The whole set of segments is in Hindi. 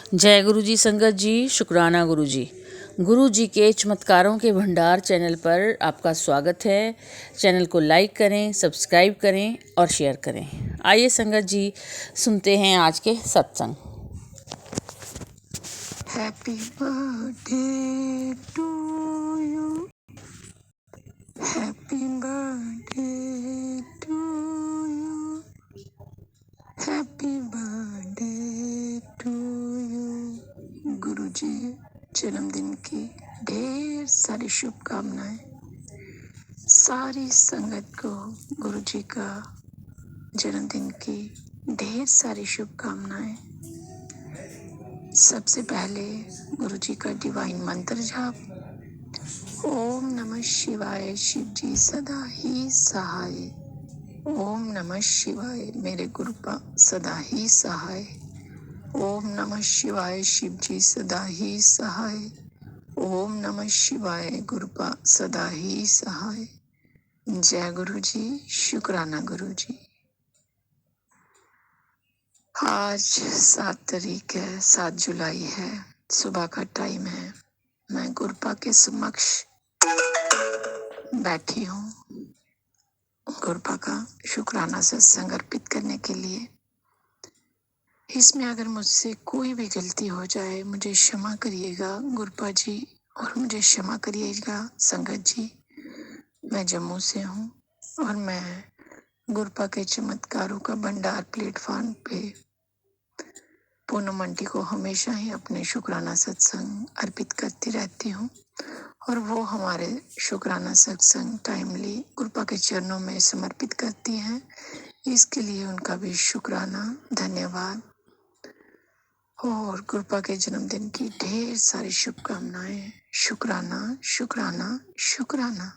जय गुरु जी संगत जी, शुक्राना गुरु जी। गुरु जी के चमत्कारों के भंडार चैनल पर आपका स्वागत है। चैनल को लाइक करें, सब्सक्राइब करें और शेयर करें। आइए संगत जी सुनते हैं आज के सत्संग। Happy birthday to you, happy birthday to you, happy birthday to you. Guru ji जन्मदिन की ढेर सारी शुभकामनाएं। सारी संगत को गुरु जी का जन्मदिन की ढेर सारी शुभकामनाएं। सबसे पहले गुरु जी का डिवाइन मंत्र जाप। ओम नमः शिवाय, शिव जी सदा ही सहाय। ओम नमः शिवाय, मेरे गुरुपा सदा ही सहाय। ओम नमः शिवाय, शिव जी सदा ही सहाय। ओम नमः शिवाय, गुरुपा सदा ही सहाय। जय गुरु जी, शुक्राना गुरु जी। आज 7 तारीख है, 7 जुलाई है, सुबह का टाइम है। मैं गुरुपा के समक्ष बैठी हूँ गुरुपा का शुक्राना सत्संग अर्पित करने के लिए। इसमें अगर मुझसे कोई भी गलती हो जाए मुझे क्षमा करिएगा गुरुपा जी, और मुझे क्षमा करिएगा संगत जी। मैं जम्मू से हूँ और मैं गुरुपा के चमत्कारों का भंडार प्लेटफॉर्म पे पूनम आंटी को हमेशा ही अपने शुक्राना सत्संग अर्पित करती रहती हूँ, और वो हमारे शुक्राना सत्संग टाइमली गुरुपा के चरणों में समर्पित करती हैं। इसके लिए उनका भी शुक्राना, धन्यवाद। और गुरुपा के जन्मदिन की ढेर सारी शुभकामनाएं। शुक्राना शुक्राना शुक्राना,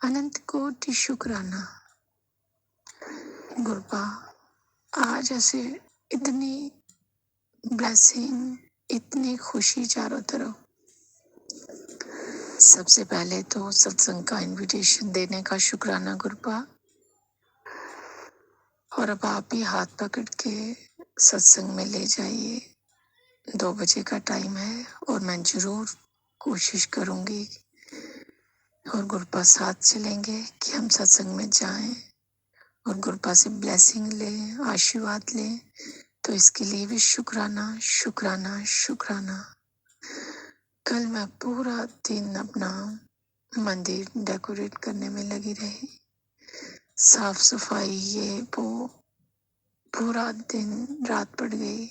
अनंत कोटि शुक्राना। गुरुपा आज ऐसे इतनी ब्लेसिंग, इतनी खुशी चारों तरफ। सबसे पहले तो सत्संग का इनविटेशन देने का शुक्राना गुरुपा। और अब आप ही हाथ पकड़ के सत्संग में ले जाइए। 2 बजे का टाइम है और मैं जरूर कोशिश करूंगी और गुरुपा साथ चलेंगे कि हम सत्संग में जाएं और गुरुपा से ब्लेसिंग लें, आशीर्वाद लें। तो इसके लिए भी शुक्राना शुक्राना शुक्राना। कल मैं पूरा दिन अपना मंदिर डेकोरेट करने में लगी रही, साफ सफाई ये वो, पूरा दिन रात पड़ गई।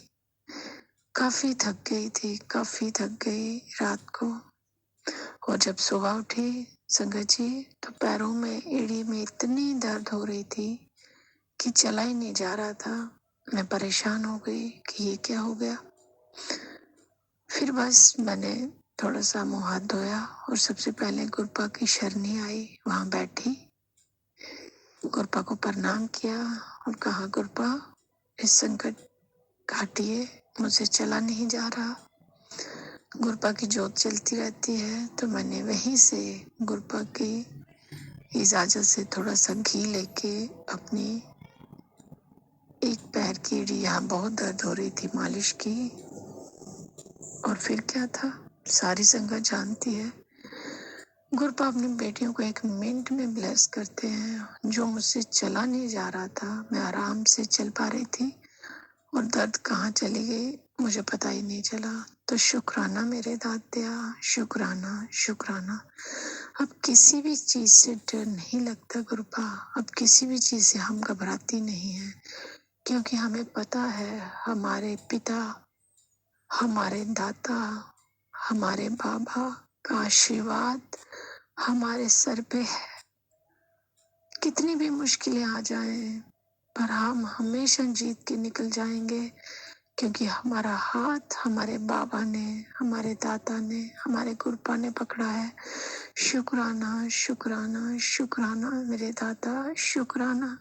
काफी थक गई रात को। और जब सुबह उठी संगत जी तो पैरों में, एड़ी में इतनी दर्द हो रही थी कि चला ही नहीं जा रहा था। मैं परेशान हो गई कि ये क्या हो गया। फिर बस मैंने थोड़ा सा मुंह हाथ धोया और सबसे पहले गुरुपा की शरणी आई, वहां बैठी, गुरुपा को प्रणाम किया और कहा गुरुपा इस संकट काटिए, मुझे चला नहीं जा रहा। गुरुपा की जोत चलती रहती है तो मैंने वहीं से गुरुपा की इजाजत से थोड़ा सा घी लेके अपनी एक पैर की एड़ी, यहाँ बहुत दर्द हो रही थी, मालिश की। और फिर क्या था, सारी संगत जानती है गुरुपा अपनी बेटियों को 1 मिनट में ब्लेस करते हैं। जो मुझसे चला नहीं जा रहा था, मैं आराम से चल पा रही थी और दर्द कहाँ चली गई मुझे पता ही नहीं चला। तो शुक्राना मेरे दात्या, शुक्राना शुक्राना। अब किसी भी चीज से डर नहीं लगता गुरुपा, अब किसी भी चीज से हम घबराती नहीं है, क्योंकि हमें पता है हमारे पिता, हमारे दाता, हमारे बाबा का आशीर्वाद हमारे सर पे है। कितनी भी मुश्किलें आ जाएं पर हम हमेशा जीत के निकल जाएंगे, क्योंकि हमारा हाथ हमारे बाबा ने, हमारे दाता ने, हमारे गुरुपा ने पकड़ा है। शुक्राना शुक्राना शुक्राना मेरे दाता, शुक्राना।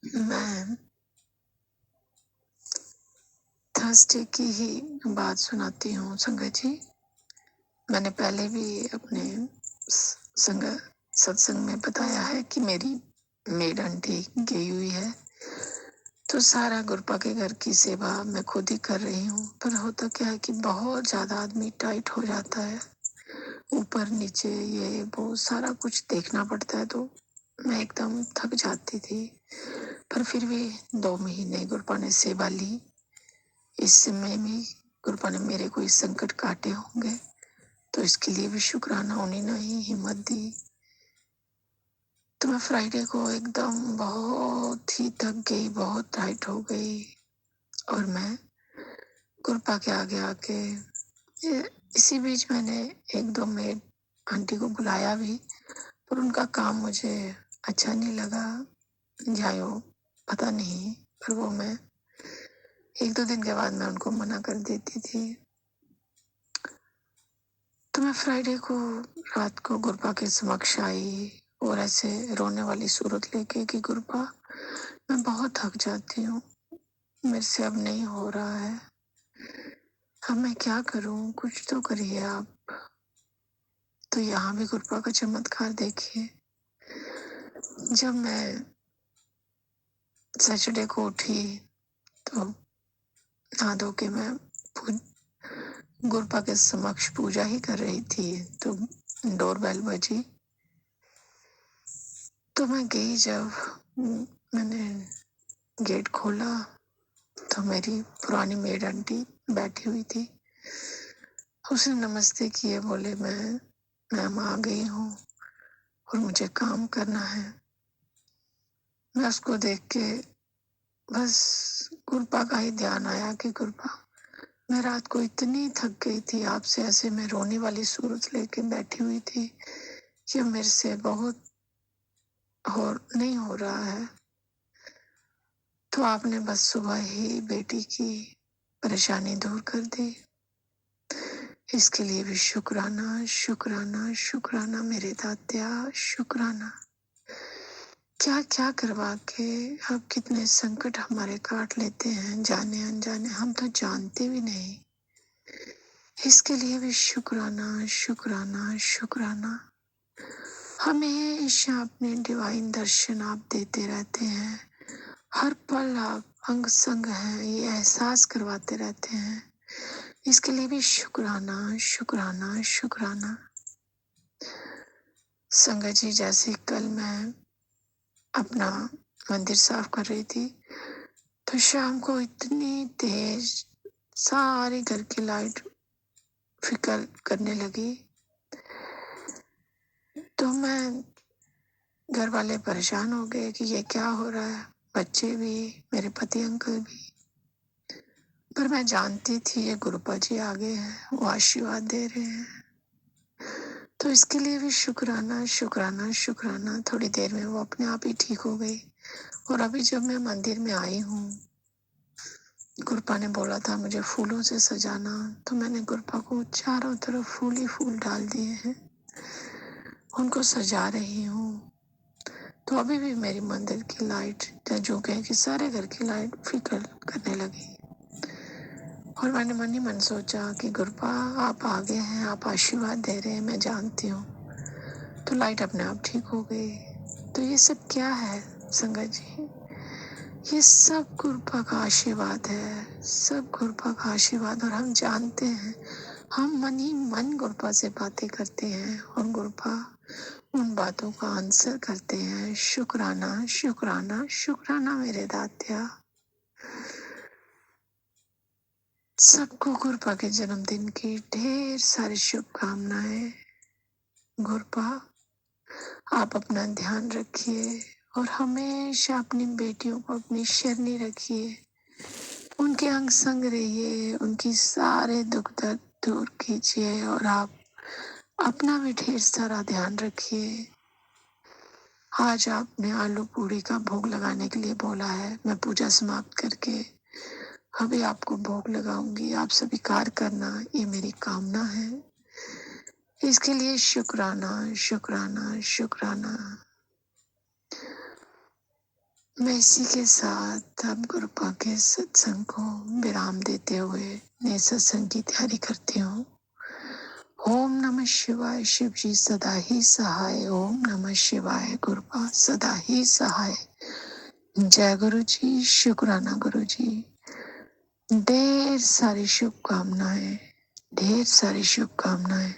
मैं थर्सडे की ही बात सुनाती हूँ संगत जी। मैंने पहले भी अपने सत्संग में बताया है कि मेरी मेड आंटी गई हुई है तो सारा गुरपा के घर की सेवा मैं खुद ही कर रही हूँ। पर होता क्या है कि बहुत ज़्यादा आदमी टाइट हो जाता है, ऊपर नीचे ये वो सारा कुछ देखना पड़ता है, तो मैं एकदम थक जाती थी। पर फिर भी 2 महीने गुरपा ने सेवा ली। इस समय में गुरपा ने मेरे कोई संकट काटे होंगे, तो इसके लिए भी शुक्राना, उन्हीं ने ही हिम्मत दी। तो मैं फ्राइडे को एकदम बहुत ही थक गई, बहुत टाइट हो गई, और मैं गुरपा के आगे आके इसी बीच मैंने 1-2 मेड आंटी को बुलाया भी, पर उनका काम मुझे अच्छा नहीं लगा। जायो पता नहीं, पर वो मैं 1-2 दिन के बाद मैं उनको मना कर देती थी। तो मैं फ्राइडे को रात को गुरपा के समक्ष आई और ऐसे रोने वाली सूरत लेके कि गुरपा, मैं बहुत थक जाती हूँ, मेरे से अब नहीं हो रहा है, अब मैं क्या करूँ, कुछ तो करिए आप। तो यहाँ भी गुरपा का चमत्कार देखिए। जब मैं सैटरडे को उठी तो नहा धो के मैं गुरपा के समक्ष पूजा ही कर रही थी, तो डोरबेल बजी। तो मैं गई, जब मैंने गेट खोला तो मेरी पुरानी मेड आंटी बैठी हुई थी। उसने नमस्ते किए, बोले मैम आ गई हूँ और मुझे काम करना है। मैं उसको देख के बस गुरपा का ही ध्यान आया कि गुरपा, मैं रात को इतनी थक गई थी, आपसे ऐसे मैं रोने वाली सूरत लेके बैठी हुई थी कि मेरे से बहुत नहीं हो रहा है। तो आपने बस सुबह ही बेटी की परेशानी दूर कर दी। इसके लिए भी शुक्राना, शुक्राना, शुक्राना मेरे दात्या, शुक्राना। क्या क्या करवा के अब कितने संकट हमारे काट लेते हैं, जाने अनजाने, हम तो जानते भी नहीं। इसके लिए भी शुक्राना, शुक्राना, शुक्राना। हमेशा अपने डिवाइन दर्शन आप देते रहते हैं, हर पल आप अंग संग हैं, ये एहसास करवाते रहते हैं। इसके लिए भी शुक्राना, शुक्राना, शुक्राना। संगत जी, जैसे कल मैं अपना मंदिर साफ कर रही थी, तो शाम को इतनी तेज सारी घर की लाइट फिकल करने लगी, तो मैं घर वाले परेशान हो गए कि ये क्या हो रहा है, बच्चे भी, मेरे पति अंकल भी। पर मैं जानती थी ये गुरुपा जी आगे हैं, वो आशीर्वाद दे रहे हैं। तो इसके लिए भी शुक्राना, शुक्राना, शुक्राना। थोड़ी देर में वो अपने आप ही ठीक हो गई। और अभी जब मैं मंदिर में आई हूँ, गुरुपा ने बोला था मुझे फूलों से सजाना, तो मैंने गुरुपा को चारों तरफ फूल ही फूल डाल दिए हैं, उनको सजा रही हूँ। तो अभी भी मेरी मंदिर की लाइट, जो कहे कि सारे घर की लाइट फिकल करने लगी। और मैंने मन ही मन सोचा कि गुरुपा, आप आगे हैं, आप आशीर्वाद दे रहे हैं, मैं जानती हूँ। तो लाइट अपने आप ठीक हो गई। तो ये सब क्या है संगत जी? ये सब गुरुपा का आशीर्वाद है, सब गुरुपा का आशीर्वाद। और हम जानते हैं, हम मन ही मन गुरुपा से बातें करते हैं और गुरुपा उन बातों का आंसर करते हैं। शुक्राना, शुक्राना, शुक्राना मेरे दात्या। सबको गुरुपा के जन्मदिन की ढेर सारी शुभकामनाएं। गुरुपा, आप अपना ध्यान रखिए और हमेशा अपनी बेटियों को अपनी शरणी रखिए, उनके अंग संग रहिए, उनकी सारे दुख दर्द दूर कीजिए और आप अपना भी ढेर सारा ध्यान रखिए। आज आपने आलू पूड़ी का भोग लगाने के लिए बोला है, मैं पूजा समाप्त करके अभी आपको भोग लगाऊंगी, आप स्वीकार करना, ये मेरी कामना है। इसके लिए शुक्राना, शुक्राना, शुक्राना। मैं इसी के साथ अब गुरुपा के सत्संग को विराम देते हुए नए सत्संग की तैयारी करती हूँ। ओम नमः शिवाय। शिव जी सदा ही सहाय। ओम नमः शिवाय। गुरुपा सदा ही सहाय। जय गुरु जी, शुक्राना गुरु जी। ढेर सारी शुभकामनाएं, ढेर सारी शुभकामनाएं।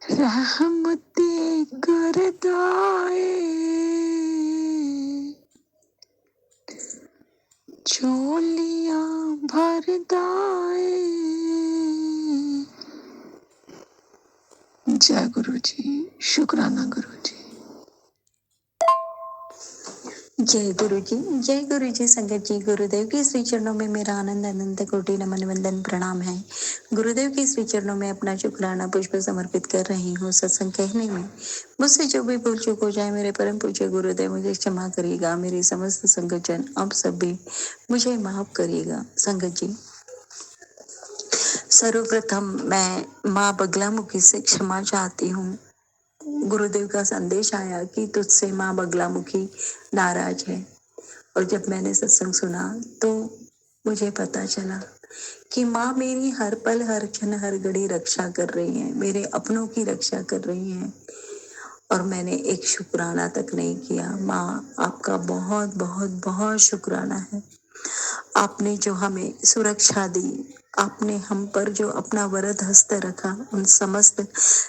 रहमती करदाए झोलियां भरदाए। जय गुरु जी, शुक्राना गुरु जी। जय गुरु जी संगत जी। गुरुदेव के श्री चरणों में मेरा आनंद अनंत कोटि नमन वंदन प्रणाम है। गुरुदेव के श्री चरणों में अपना शुक्राना पुष्प समर्पित कर रही हूँ। सत्संग कहने में मुझसे जो भी भूल चूक हो जाए मेरे परम पूज्य गुरुदेव मुझे क्षमा करिएगा। मेरी समस्त संगत जन आप सब भी मुझे माफ करिएगा। संगत जी, सर्वप्रथम मैं माँ बगलामुखी से क्षमा चाहती हूँ। गुरुदेव का संदेश आया कि तुझसे माँ बगलामुखी नाराज है, और जब मैंने सत्संग सुना तो मुझे पता चला कि माँ मेरी हर पल हर क्षण हर घड़ी रक्षा कर रही है, मेरे अपनों की रक्षा कर रही है। और मैंने एक शुक्राना तक नहीं किया। माँ आपका बहुत बहुत बहुत शुक्राना है। आपने जो हमें सुरक्षा दी, आपने हम पर जो अपना वरद हस्त रखा, उन समस्त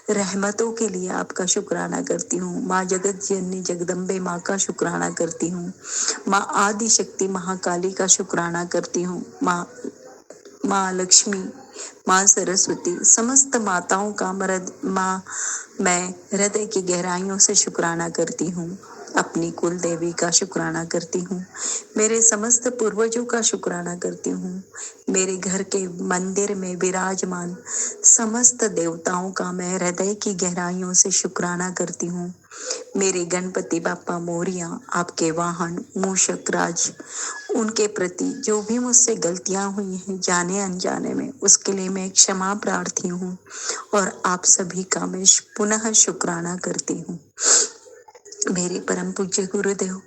रहमतों के लिए आपका शुक्राना करती हूँ। माँ जगत जननी जगदम्बे माँ का शुक्राना करती हूँ। माँ आदि शक्ति महाकाली का शुक्राना करती हूँ। माँ लक्ष्मी, माँ सरस्वती, समस्त माताओं का माँ मैं हृदय की गहराइयों से शुक्राना करती हूँ। अपनी कुल देवी का शुक्राना करती हूँ। मेरे समस्त पूर्वजों का शुक्राना करती हूँ। मेरे घर के मंदिर में विराजमान समस्त देवताओं का मैं हृदय की गहराइयों से शुक्राना करती हूँ। मेरे गणपति बापा मोरिया, आपके वाहन मूषक राज, उनके प्रति जो भी मुझसे गलतियां हुई हैं जाने अनजाने में, उसके लिए मैं क्षमा प्रार्थी हूँ और आप सभी का मैं पुनः शुक्राना करती हूँ। मेरे परम पूज्य गुरुदेव,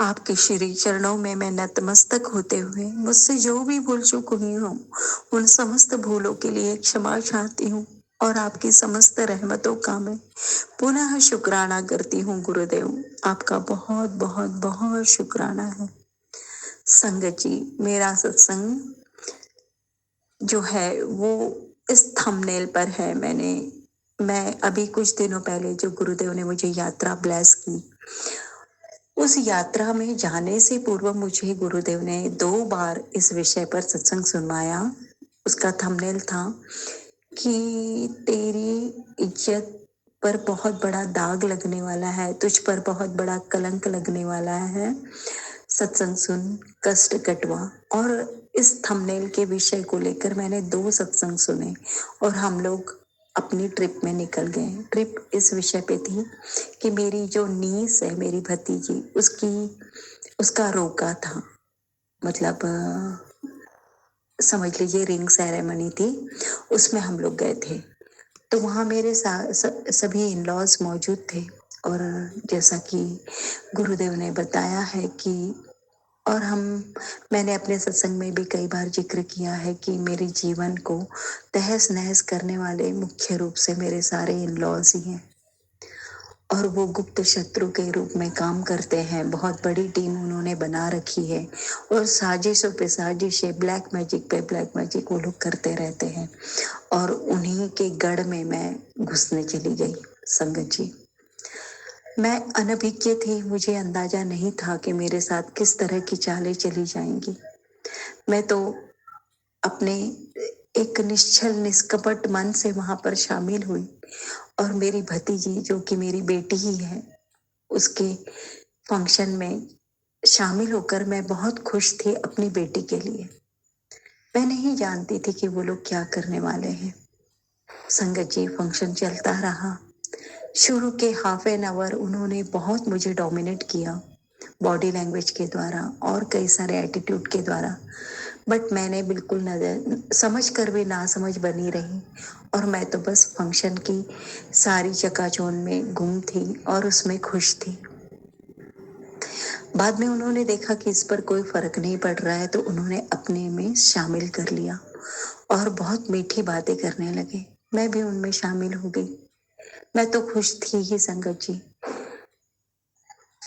आपके श्री चरणों में मैं नतमस्तक होते हुए मुझसे जो भी भूल चूक हुई हो, उन समस्त भूलों के लिए क्षमा चाहती हूँ और आपकी समस्त रहमतों का मैं पुनः शुक्राना करती हूँ। गुरुदेव, आपका बहुत बहुत बहुत शुक्राना है। संगत जी, मेरा सत्संग जो है वो इस थंबनेल पर है। मैं अभी कुछ दिनों पहले जो गुरुदेव ने मुझे यात्रा ब्लेस की, उस यात्रा में जाने से पूर्व मुझे गुरुदेव ने 2 बार इस विषय पर सत्संग सुनवाया। उसका थंबनेल था कि तेरी इज्जत पर बहुत बड़ा दाग लगने वाला है, तुझ पर बहुत बड़ा कलंक लगने वाला है, सत्संग सुन, कष्ट कटवा। और इस थंबनेल के विषय को लेकर मैंने 2 सत्संग सुने और हम लोग अपनी ट्रिप में निकल गए। ट्रिप इस विषय पे थी कि मेरी जो नीस है, मेरी भतीजी, उसका रोका था, मतलब समझ लीजिए रिंग सेरेमनी थी, उसमें हम लोग गए थे। तो वहाँ मेरे सभी इन लॉज मौजूद थे। और जैसा कि गुरुदेव ने बताया है कि और मैंने अपने सत्संग में भी कई बार जिक्र किया है कि मेरे जीवन को तहस नहस करने वाले मुख्य रूप से मेरे सारे इन लॉज ही हैं, और वो गुप्त शत्रु के रूप में काम करते हैं। बहुत बड़ी टीम उन्होंने बना रखी है और साजिशों पे साजिशें, ब्लैक मैजिक पे ब्लैक मैजिक वो लोग करते रहते हैं, और उन्हीं के गढ़ में मैं घुसने चली गई। संगत जी, मैं अनभिज्ञ थी, मुझे अंदाजा नहीं था कि मेरे साथ किस तरह की चालें चली जाएंगी। मैं तो अपने एक निश्चल निष्कपट मन से वहां पर शामिल हुई, और मेरी भतीजी जो कि मेरी बेटी ही है, उसके फंक्शन में शामिल होकर मैं बहुत खुश थी अपनी बेटी के लिए। मैं नहीं जानती थी कि वो लोग क्या करने वाले हैं। संगत जी, फंक्शन चलता रहा। शुरू के हाफ एन आवर उन्होंने बहुत मुझे डोमिनेट किया, बॉडी लैंग्वेज के द्वारा और कई सारे एटीट्यूड के द्वारा, बट मैंने बिल्कुल समझ कर भी ना समझ बनी रही, और मैं तो बस फंक्शन की सारी चकाचौंध में गुम थी और उसमें खुश थी। बाद में उन्होंने देखा कि इस पर कोई फर्क नहीं पड़ रहा है, तो उन्होंने अपने में शामिल कर लिया और बहुत मीठी बातें करने लगे। मैं भी उनमें शामिल हो गई। मैं तो खुश थी ही संगत जी।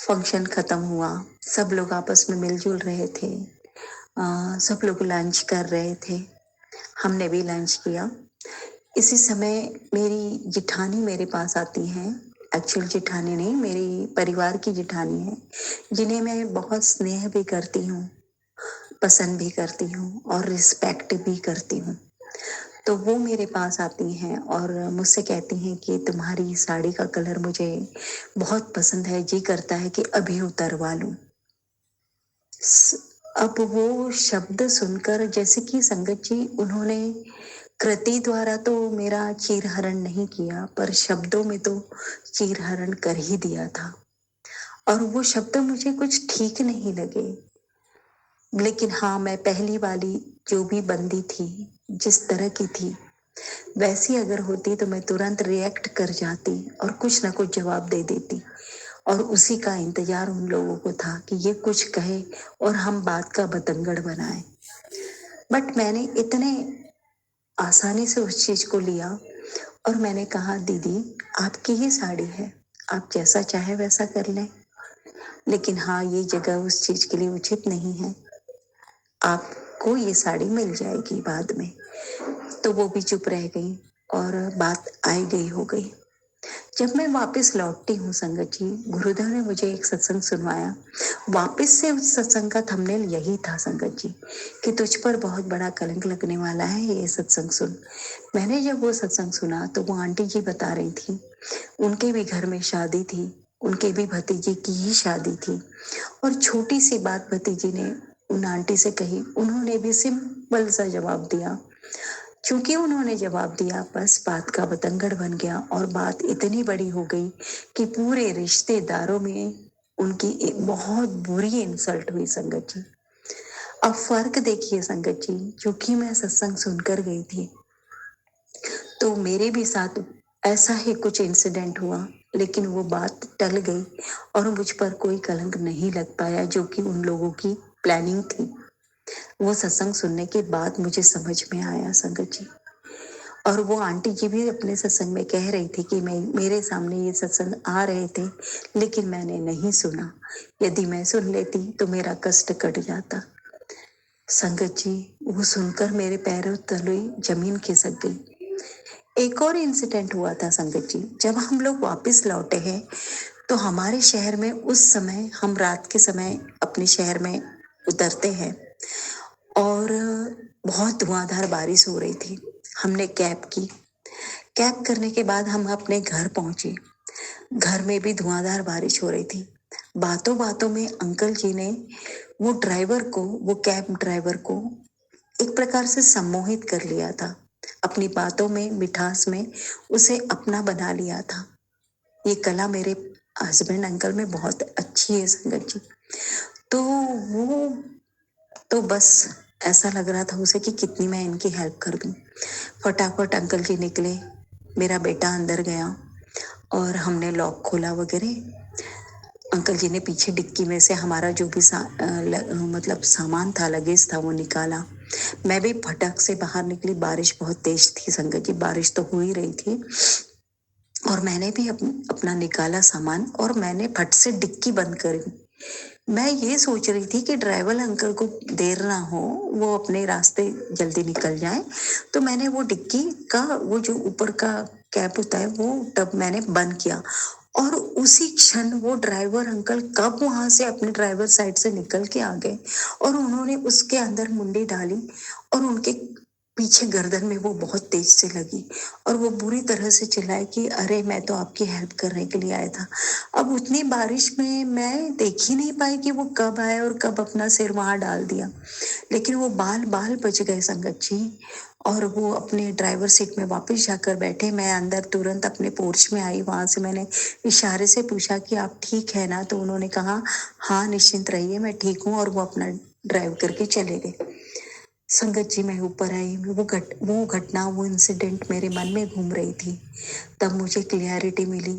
फंक्शन खत्म हुआ, सब लोग आपस में मिलजुल रहे थे, सब लोग लंच कर रहे थे, हमने भी लंच किया। इसी समय मेरी जिठानी मेरे पास आती हैं, एक्चुअल जिठानी नहीं, मेरी परिवार की जिठानी है, जिन्हें मैं बहुत स्नेह भी करती हूँ, पसंद भी करती हूँ और रिस्पेक्ट भी करती हूँ। तो वो मेरे पास आती हैं और मुझसे कहती हैं कि तुम्हारी साड़ी का कलर मुझे बहुत पसंद है, जी करता है कि अभी उतरवा लूं। अब वो शब्द सुनकर, जैसे कि संगत जी उन्होंने कृति द्वारा तो मेरा चीरहरण नहीं किया, पर शब्दों में तो चीरहरण कर ही दिया था। और वो शब्द मुझे कुछ ठीक नहीं लगे, लेकिन हाँ, मैं पहली वाली जो भी बंदी थी, जिस तरह की थी, वैसी अगर होती तो मैं तुरंत रिएक्ट कर जाती और कुछ ना कुछ जवाब दे देती। और उसी का इंतजार उन लोगों को था कि ये कुछ कहे और हम बात का बतंगड़ बनाए। बट मैंने इतने आसानी से उस चीज को लिया और मैंने कहा, दीदी आपकी ही साड़ी है, आप जैसा चाहे वैसा कर लें, लेकिन हाँ, ये जगह उस चीज के लिए उचित नहीं है, आपको ये साड़ी मिल जाएगी बाद में। तो वो भी चुप रह गई और बात आई गई हो गई। जब मैं वापस लौटती हूँ संगत जी, गुरुदेव ने मुझे एक सत्संग सुनवाया। वापस से उस सत्संग का थंबनेल यही था संगत जी, कि तुझ पर बहुत बड़ा कलंक लगने वाला है, ये सत्संग सुन। मैंने जब वो सत्संग सुना तो वो आंटी जी बता रही थी, उनके भी घर में शादी थी, उनके भी भतीजे की ही शादी थी, और छोटी सी बात भतीजी ने उन आंटी से कही, उन्होंने भी सिंपल सा जवाब दिया। चूंकि उन्होंने जवाब दिया, बस बात का बतंगड़ बन गया और बात इतनी बड़ी हो गई कि पूरे रिश्तेदारों में उनकी एक बहुत बुरी इंसल्ट हुई संगत जी। अब फर्क देखिए संगत जी, क्योंकि मैं सत्संग सुनकर गई थी तो मेरे भी साथ ऐसा ही कुछ इंसिडेंट हुआ, लेकिन वो बात टल गई और मुझ पर कोई कलंक नहीं लग पाया, जो कि उन लोगों की प्लानिंग थी। वो सत्संग सुनने के बाद मुझे समझ में आया संगत जी। और वो आंटी जी भी अपने सत्संग में कह रही थी कि मैं, मेरे सामने ये सत्संग आ रहे थे, लेकिन मैंने नहीं सुना, यदि मैं सुन लेती तो मेरा कष्ट कट जाता। संगत जी, वो सुनकर मेरे पैरों तले जमीन खिसक गई। एक और इंसिडेंट हुआ था संगत जी, जब हम लोग वापस लौटे हैं तो हमारे शहर में उस समय, हम रात के समय अपने शहर में उतरते हैं और बहुत धुआंधार बारिश हो रही थी। हमने कैब की, कैब करने के बाद हम अपने घर पहुंचे। घर में भी धुआंधार बारिश हो रही थी। बातों बातों में अंकल जी ने वो ड्राइवर को, वो कैब ड्राइवर को एक प्रकार से सम्मोहित कर लिया था। अपनी बातों में, मिठास में उसे अपना बना लिया था। ये कला मेरे हस्बैंड अंकल में बहुत अच्छी है संगत जी। तो वो तो बस ऐसा लग रहा था उसे कि कितनी मैं इनकी हेल्प कर दूं। फटाफट अंकल जी निकले, मेरा बेटा अंदर गया और हमने लॉक खोला वगैरह। अंकल जी ने पीछे डिक्की में से हमारा जो भी मतलब सामान था, लगेज था, वो निकाला। मैं भी फटक से बाहर निकली। बारिश बहुत तेज थी संगत जी, बारिश तो हो ही रही थी, और मैंने भी अपना निकाला सामान और मैंने फट से डिक्की बंद करी। मैं ये सोच रही थी कि ड्राइवर अंकल को देर ना हो, वो अपने रास्ते जल्दी निकल जाए, तो मैंने वो डिक्की का, वो जो ऊपर का कैप होता है, वो टब मैंने बंद किया। और उसी क्षण वो ड्राइवर अंकल कब वहां से अपने ड्राइवर साइड से निकल के आ गए और उन्होंने उसके अंदर मुंडी डाली और उनके पीछे गर्दन में वो बहुत तेज से लगी और वो बुरी तरह से चिल्लाए कि अरे, मैं तो आपकी हेल्प करने के लिए आया था। अब उतनी बारिश में मैं देख ही नहीं पाई कि वो कब आया और कब अपना सिर वहां डाल दिया, लेकिन वो बाल बाल बच गए संगत जी। और वो अपने ड्राइवर सीट में वापस जाकर बैठे। मैं अंदर तुरंत अपने पोर्च में आई, वहां से मैंने इशारे से पूछा कि आप ठीक है ना, तो उन्होंने कहा हाँ निश्चिंत रहिए, मैं ठीक हूँ, और वो अपना ड्राइव करके चले गए। संगत जी, मैं ऊपर आई, वो घटना, वो इंसिडेंट मेरे मन में घूम रही थी। तब मुझे क्लियरिटी मिली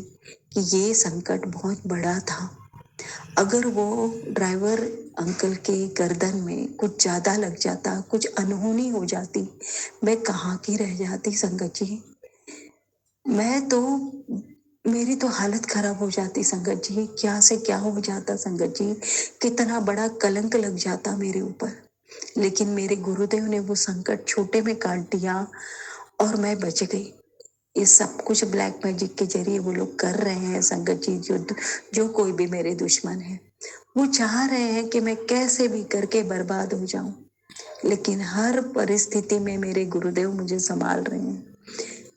कि ये संकट बहुत बड़ा था। अगर वो ड्राइवर अंकल के गर्दन में कुछ ज्यादा लग जाता, कुछ अनहोनी हो जाती, मैं कहाँ की रह जाती संगत जी। मैं तो मेरी तो हालत खराब हो जाती संगत जी, क्या से क्या हो जाता संगत जी, कितना बड़ा कलंक लग जाता मेरे ऊपर। लेकिन मेरे गुरुदेव ने वो संकट छोटे में काट दिया और मैं बच गई। ये सब कुछ ब्लैक मैजिक के जरिए वो लोग कर रहे हैं संगत जी। जो कोई भी मेरे दुश्मन है, वो चाह रहे हैं कि मैं कैसे भी करके बर्बाद हो जाऊं, लेकिन हर परिस्थिति में मेरे गुरुदेव मुझे संभाल रहे हैं,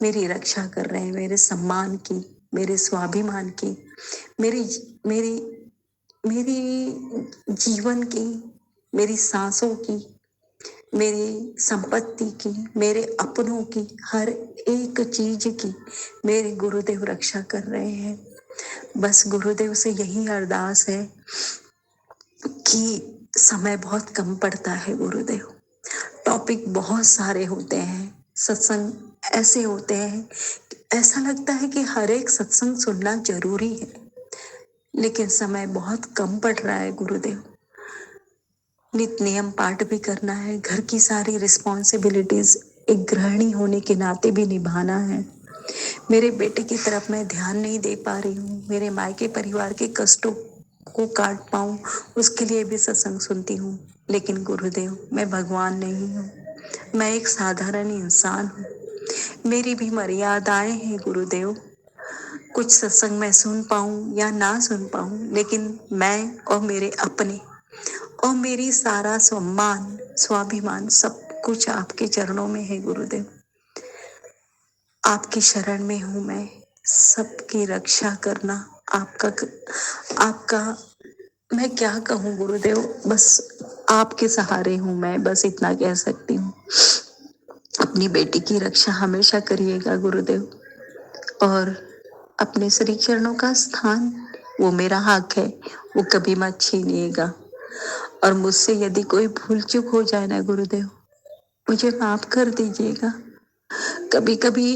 मेरी रक्षा कर रहे हैं, मेरे सम्मान की, मेरे स्वाभिमान की, मेरी मेरी मेरी जीवन की, मेरी सांसों की, मेरी संपत्ति की, मेरे अपनों की, हर एक चीज की मेरे गुरुदेव रक्षा कर रहे हैं। बस गुरुदेव से यही अरदास है कि समय बहुत कम पड़ता है गुरुदेव, टॉपिक बहुत सारे होते हैं, सत्संग ऐसे होते हैं, ऐसा लगता है कि हर एक सत्संग सुनना जरूरी है, लेकिन समय बहुत कम पड़ रहा है गुरुदेव। नित नियम पाठ भी करना है, घर की सारी रिस्पॉन्सिबिलिटीज एक गृहिणी होने के नाते भी निभाना है। मेरे बेटे की तरफ मैं ध्यान नहीं दे पा रही हूँ, मेरे मायके परिवार के कष्टों को काट पाऊं उसके लिए भी सत्संग सुनती हूँ। लेकिन गुरुदेव, मैं भगवान नहीं हूँ, मैं एक साधारण इंसान हूँ, मेरी भी मर्यादाएं हैं गुरुदेव। कुछ सत्संग मैं सुन पाऊं या ना सुन पाऊं, लेकिन मैं और मेरे अपने और मेरी सारा सम्मान स्वाभिमान सब कुछ आपके चरणों में है गुरुदेव। आपकी शरण में हूं मैं, सबकी रक्षा करना आपका मैं क्या कहूँ गुरुदेव, बस आपके सहारे हूं मैं, बस इतना कह सकती हूँ। अपनी बेटी की रक्षा हमेशा करिएगा गुरुदेव, और अपने श्री चरणों का स्थान वो मेरा हक है, वो कभी मत छीनिएगा। और मुझसे यदि कोई भूल चूक हो जाए ना गुरुदेव, मुझे माफ कर दीजिएगा। कभी कभी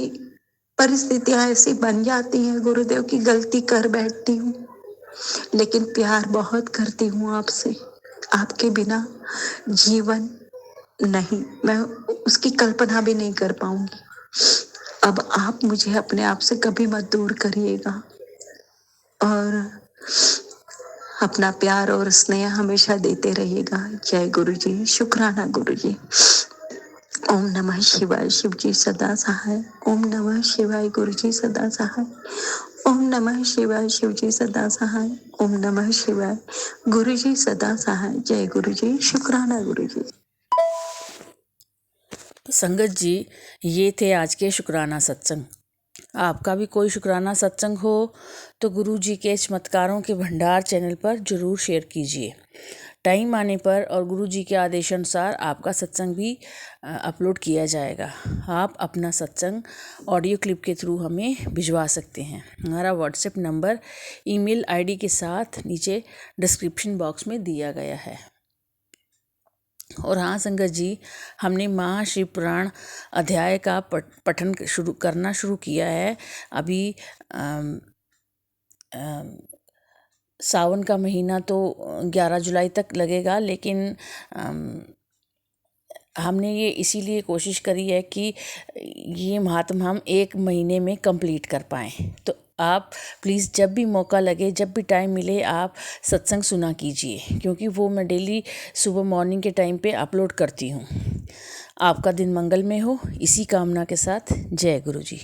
परिस्थितियां ऐसी बन जाती हैं गुरुदेव की गलती कर बैठती हूँ, लेकिन प्यार बहुत करती हूँ आपसे। आपके बिना जीवन नहीं, मैं उसकी कल्पना भी नहीं कर पाऊंगी। अब आप मुझे अपने आप से कभी मत दूर करिएगा, और अपना प्यार और स्नेह हमेशा देते रहिएगा। जय गुरु जी, शुक्राना गुरु जी। ओम नमः शिवाय, शिव जी सदा सहाय। ओम नमः शिवाय, गुरु जी सदा सहाय। ओम नमः शिवाय, शिव जी सदा सहाय। ओम नमः शिवाय, गुरु जी सदा सहाय। जय गुरु जी, शुक्राना गुरु जी। संगत जी, ये थे आज के शुक्राना सत्संग। आपका भी कोई शुक्राना सत्संग हो तो गुरु जी के चमत्कारों के भंडार चैनल पर ज़रूर शेयर कीजिए। टाइम आने पर और गुरु जी के आदेशानुसार आपका सत्संग भी अपलोड किया जाएगा। आप अपना सत्संग ऑडियो क्लिप के थ्रू हमें भिजवा सकते हैं। हमारा व्हाट्सएप नंबर ईमेल आईडी के साथ नीचे डिस्क्रिप्शन बॉक्स में दिया गया है। और हाँ संगत जी, हमने महाशिव पुराण अध्याय का पठन करना शुरू किया है। अभी सावन का महीना तो 11 जुलाई तक लगेगा, लेकिन हमने ये इसीलिए कोशिश करी है कि ये महात्म हम 1 महीने में कंप्लीट कर पाएँ। तो आप प्लीज़ जब भी मौका लगे, जब भी टाइम मिले, आप सत्संग सुना कीजिए, क्योंकि वो मैं डेली सुबह मॉर्निंग के टाइम पे अपलोड करती हूँ। आपका दिन मंगलमय हो, इसी कामना के साथ जय गुरु जी।